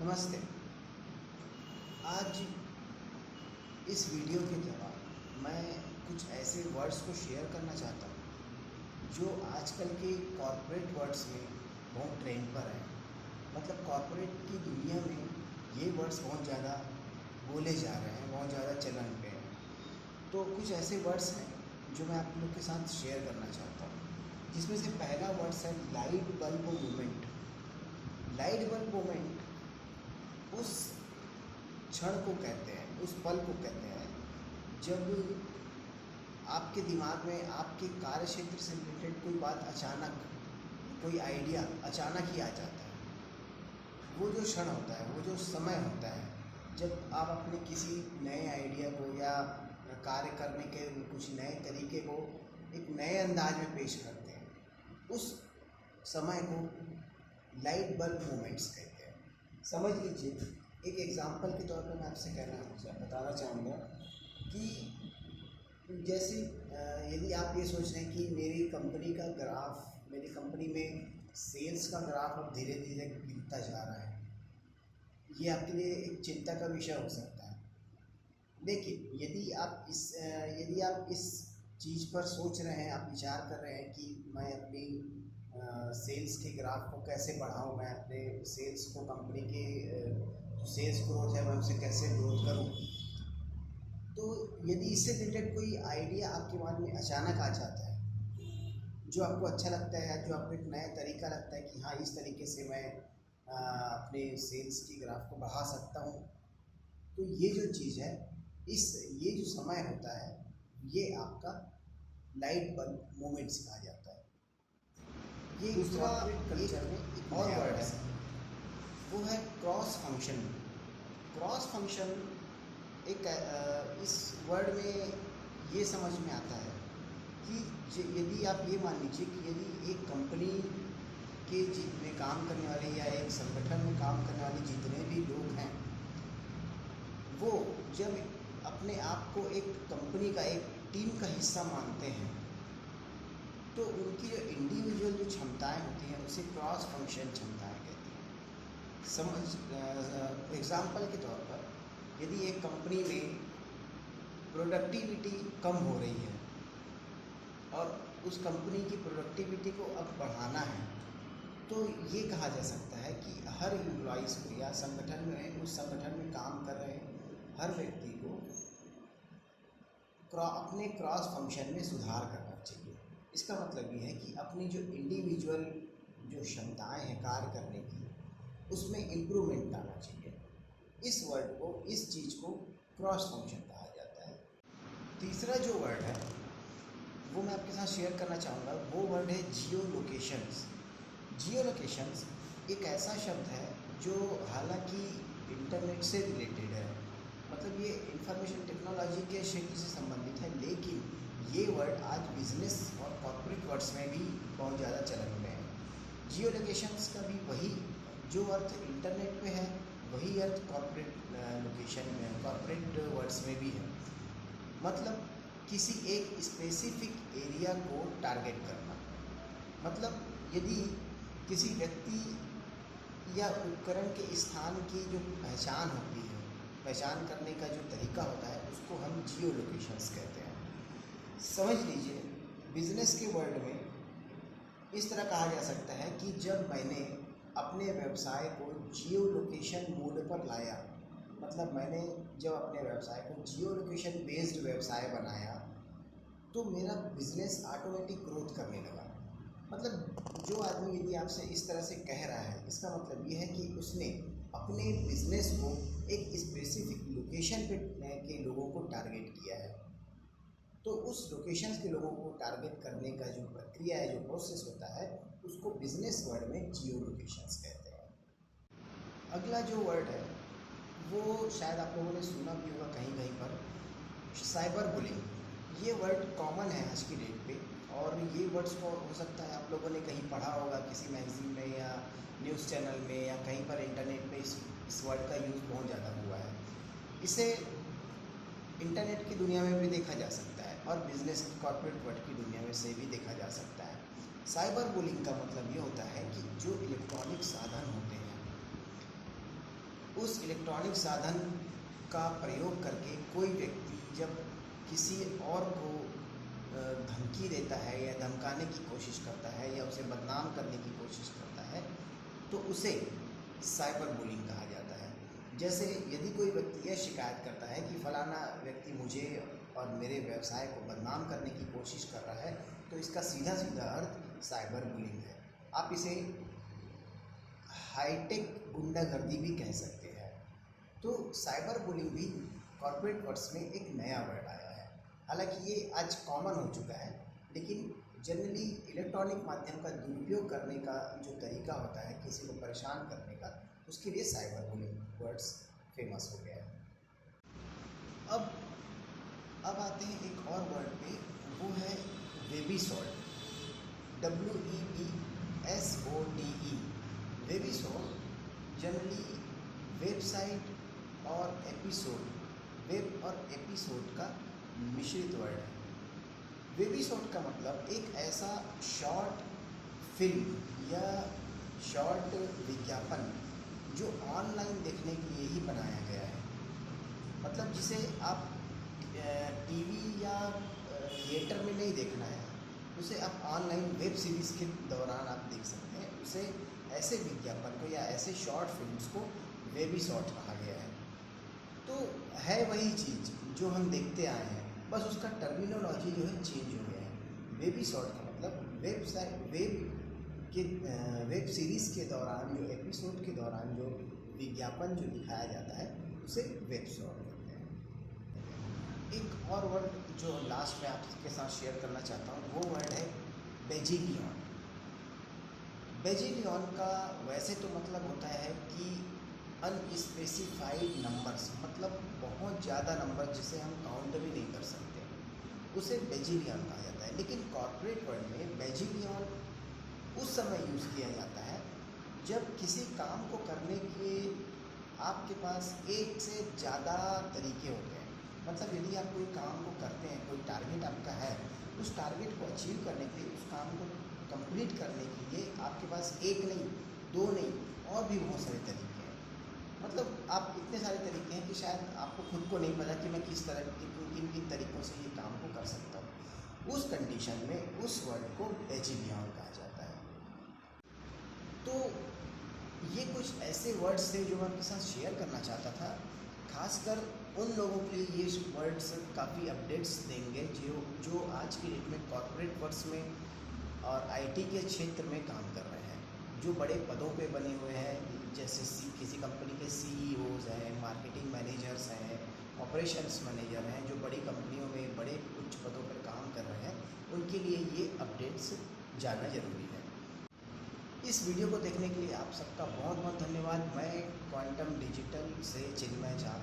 नमस्ते। आज इस वीडियो के द्वारा मैं कुछ ऐसे वर्ड्स को शेयर करना चाहता हूँ जो आजकल के कॉर्पोरेट वर्ड्स में बहुत ट्रेंड पर है। मतलब कॉर्पोरेट की दुनिया में ये वर्ड्स बहुत ज़्यादा बोले जा रहे हैं, बहुत ज़्यादा चलन पे हैं। तो कुछ ऐसे वर्ड्स हैं जो मैं आप लोग के साथ शेयर करना चाहता हूँ, जिसमें से पहला वर्ड्स है light bulb moment. Light bulb moment उस क्षण को कहते हैं, उस पल को कहते हैं जब आपके दिमाग में आपके कार्य क्षेत्र से रिलेटेड कोई बात अचानक, कोई आइडिया अचानक ही आ जाता है। वो जो क्षण होता है, वो जो समय होता है जब आप अपने किसी नए आइडिया को या कार्य करने के कुछ नए तरीके को एक नए अंदाज में पेश करते हैं, उस समय को लाइट बल्ब मोमेंट्स कहते हैं। समझ लीजिए, एक एग्जांपल के तौर पर मैं आपसे बताना चाहूँगा कि जैसे यदि आप ये सोच रहे हैं कि मेरी कंपनी का ग्राफ, मेरी कंपनी में सेल्स का ग्राफ अब धीरे धीरे गिरता जा रहा है, ये आपके लिए एक चिंता का विषय हो सकता है। लेकिन यदि आप इस चीज़ पर सोच रहे हैं, आप विचार कर रहे हैं कि मैं अपनी सेल्स के ग्राफ को कैसे बढ़ाऊं, मैं अपने सेल्स को, कंपनी के जो सेल्स ग्रोथ है मैं उसे कैसे ग्रोथ करूं, तो यदि इससे रिलेटेड कोई आइडिया आपके मन में अचानक आ जाता है जो आपको अच्छा लगता है या जो आपको एक नया तरीका लगता है कि हाँ, इस तरीके से मैं अपने सेल्स की ग्राफ को बढ़ा सकता हूँ, तो ये जो चीज़ है, ये जो समय होता है, ये आपका लाइट बल्ब मोमेंट्स कहा जाता है। ये दूसरा कल्चर में एक और वर्ड है, वो है क्रॉस फंक्शन। क्रॉस फंक्शन एक इस वर्ड में ये समझ में आता है कि यदि आप ये मान लीजिए कि यदि एक कंपनी के में काम करने वाले या एक संगठन में काम करने वाले जितने भी लोग हैं, वो जब अपने आप को एक कंपनी का, एक टीम का हिस्सा मानते हैं, तो उनकी जो इंडिविजुअल जो क्षमताएं होती हैं उसे क्रॉस फंक्शन क्षमताएं कहते हैं। एग्जाम्पल के तौर पर यदि एक कंपनी में प्रोडक्टिविटी कम हो रही है और उस कंपनी की प्रोडक्टिविटी को अब बढ़ाना है, तो ये कहा जा सकता है कि हर एम्प्लॉइज़ को या संगठन में, उस संगठन में काम कर रहे हर व्यक्ति को अपने क्रॉस फंक्शन में सुधार करना चाहिए। इसका मतलब ये है कि अपनी जो इंडिविजुअल जो क्षमताएं हैं कार्य करने की, उसमें इम्प्रूवमेंट लाना चाहिए। इस वर्ड को, इस चीज़ को क्रॉस फंक्शन कहा जाता है। तीसरा जो वर्ड है वो मैं आपके साथ शेयर करना चाहूँगा, वो वर्ड है जियो लोकेशंस। जियो लोकेशंस एक ऐसा शब्द है जो हालांकि इंटरनेट से रिलेटेड है, मतलब ये इंफॉर्मेशन टेक्नोलॉजी के क्षेत्र से संबंधित है, लेकिन ये वर्ड आज बिजनेस और कॉर्पोरेट वर्ड्स में भी बहुत ज़्यादा चलन में है। जियो लोकेशंस का भी वही जो अर्थ इंटरनेट पे है, वही अर्थ कॉर्पोरेट लोकेशन में, कॉर्पोरेट वर्ड्स में भी है। मतलब किसी एक स्पेसिफिक एरिया को टारगेट करना। मतलब यदि किसी व्यक्ति या उपकरण के स्थान की जो पहचान होती है, पहचान करने का जो तरीका होता है, उसको हम जियो लोकेशंस कहते हैं। समझ लीजिए, बिजनेस के वर्ल्ड में इस तरह कहा जा सकता है कि जब मैंने अपने व्यवसाय को जियो लोकेशन मोड पर लाया, मतलब मैंने जब अपने व्यवसाय को जियो लोकेशन बेस्ड व्यवसाय बनाया, तो मेरा बिजनेस ऑटोमेटिक ग्रोथ करने लगा। मतलब जो आदमी यदि आपसे इस तरह से कह रहा है, इसका मतलब ये है कि उसने अपने बिजनेस को एक स्पेसिफिक लोकेशन पे के लोगों को टारगेट किया है। तो उस लोकेशन के लोगों को टारगेट करने का जो प्रक्रिया है, जो प्रोसेस होता है, उसको बिजनेस वर्ड में जियो लोकेशंस कहते हैं। अगला जो वर्ड है वो शायद आप लोगों ने सुना भी होगा कहीं कहीं पर, साइबर बुलिंग। ये वर्ड कॉमन है आज की डेट पे, और ये वर्ड्स को हो सकता है आप लोगों ने कहीं पढ़ा होगा किसी मैगजीन में या न्यूज़ चैनल में या कहीं पर इंटरनेट पे इस वर्ड का यूज़ बहुत ज़्यादा हुआ है। इसे इंटरनेट की दुनिया में भी देखा जा सकता है और बिजनेस कॉर्पोरेट वर्ल्ड की दुनिया में से भी देखा जा सकता है। साइबर बुलिंग का मतलब ये होता है कि जो इलेक्ट्रॉनिक साधन होते हैं उस इलेक्ट्रॉनिक साधन का प्रयोग करके कोई व्यक्ति जब किसी और को धमकी देता है या धमकाने की कोशिश करता है या उसे बदनाम करने की कोशिश करता है तो उसे साइबर बुलिंग कहा जाता है। जैसे यदि कोई व्यक्ति यह शिकायत करता है कि फलाना व्यक्ति मुझे और मेरे व्यवसाय को बदनाम करने की कोशिश कर रहा है तो इसका सीधा सीधा अर्थ साइबर बुलिंग है। आप इसे हाईटेक गुंडागर्दी भी कह सकते हैं। तो साइबर बुलिंग भी कॉर्पोरेट वर्ड्स में एक नया वर्ड आया है। हालांकि ये आज कॉमन हो चुका है, लेकिन जनरली इलेक्ट्रॉनिक माध्यम का दुरुपयोग करने का जो तरीका होता है किसी को परेशान करने का, उसके लिए साइबर बुलिंग वर्ड्स फेमस हो गया है। अब आते हैं एक और वर्ड पे, वो है वेबिसोड, WEBSODE। वेबिसोड जनरली वेबसाइट और एपिसोड, वेब और एपिसोड का मिश्रित वर्ड है। वेबिसोड का मतलब एक ऐसा शॉर्ट फिल्म या शॉर्ट विज्ञापन जो ऑनलाइन देखने के लिए ही बनाया गया है। मतलब जिसे आप टीवी या थिएटर में नहीं देखना है, उसे आप ऑनलाइन वेब सीरीज़ के दौरान आप देख सकते हैं। उसे ऐसे विज्ञापन को या ऐसे शॉर्ट फिल्म्स को वेबिसोड कहा गया है। तो है वही चीज़ जो हम देखते आए हैं, बस उसका टर्मिनोलॉजी जो है चेंज हो गया है। वेबिसोड का मतलब वेब सीरीज़ के दौरान जो एपिसोड के दौरान जो विज्ञापन जो दिखाया जाता है उसे वेबिसोड कहते हैं। एक और वर्ड जो लास्ट में आपके साथ शेयर करना चाहता हूँ वो वर्ड है बेजिलियन। बेजिलियन का वैसे तो मतलब होता है कि अनस्पेसिफाइड नंबर्स, मतलब बहुत ज़्यादा नंबर जिसे हम काउंट भी नहीं कर सकते, उसे बेजिलियन कहा जाता है। लेकिन कॉर्पोरेट वर्ल्ड में बेजिलियन उस समय यूज़ किया जाता है जब किसी काम को करने के आपके पास एक से ज़्यादा तरीके होते हैं। मतलब यदि आप कोई काम को करते हैं, कोई टारगेट आपका है, उस टारगेट को अचीव करने के लिए, उस काम को कंप्लीट करने के लिए आपके पास एक नहीं, दो नहीं, और भी बहुत सारे तरीके हैं। मतलब आप इतने सारे तरीके हैं कि शायद आपको खुद को नहीं पता कि मैं किस तरह किन किन तरीक़ों से ये काम को कर सकता हूँ। उस कंडीशन में उस वर्ड को बेजिलियन कहा जाता है। तो ये कुछ ऐसे वर्ड्स थे जो मैं आपके साथ शेयर करना चाहता था। खासकर उन लोगों के लिए ये वर्ड्स काफ़ी अपडेट्स देंगे जो आज की डेट में कॉर्पोरेट वर्ड्स में और आईटी के क्षेत्र में काम कर रहे हैं, जो बड़े पदों पे बने हुए हैं, जैसे किसी कंपनी के CEOs हैं, मार्केटिंग मैनेजर्स हैं, ऑपरेशंस मैनेजर हैं, जो बड़ी कंपनियों में बड़े उच्च पदों पर काम कर रहे हैं, उनके लिए ये अपडेट्स जानना ज़रूरी है। इस वीडियो को देखने के लिए आप सबका बहुत बहुत धन्यवाद। मैं क्वांटम डिजिटल से चिन्मय झा।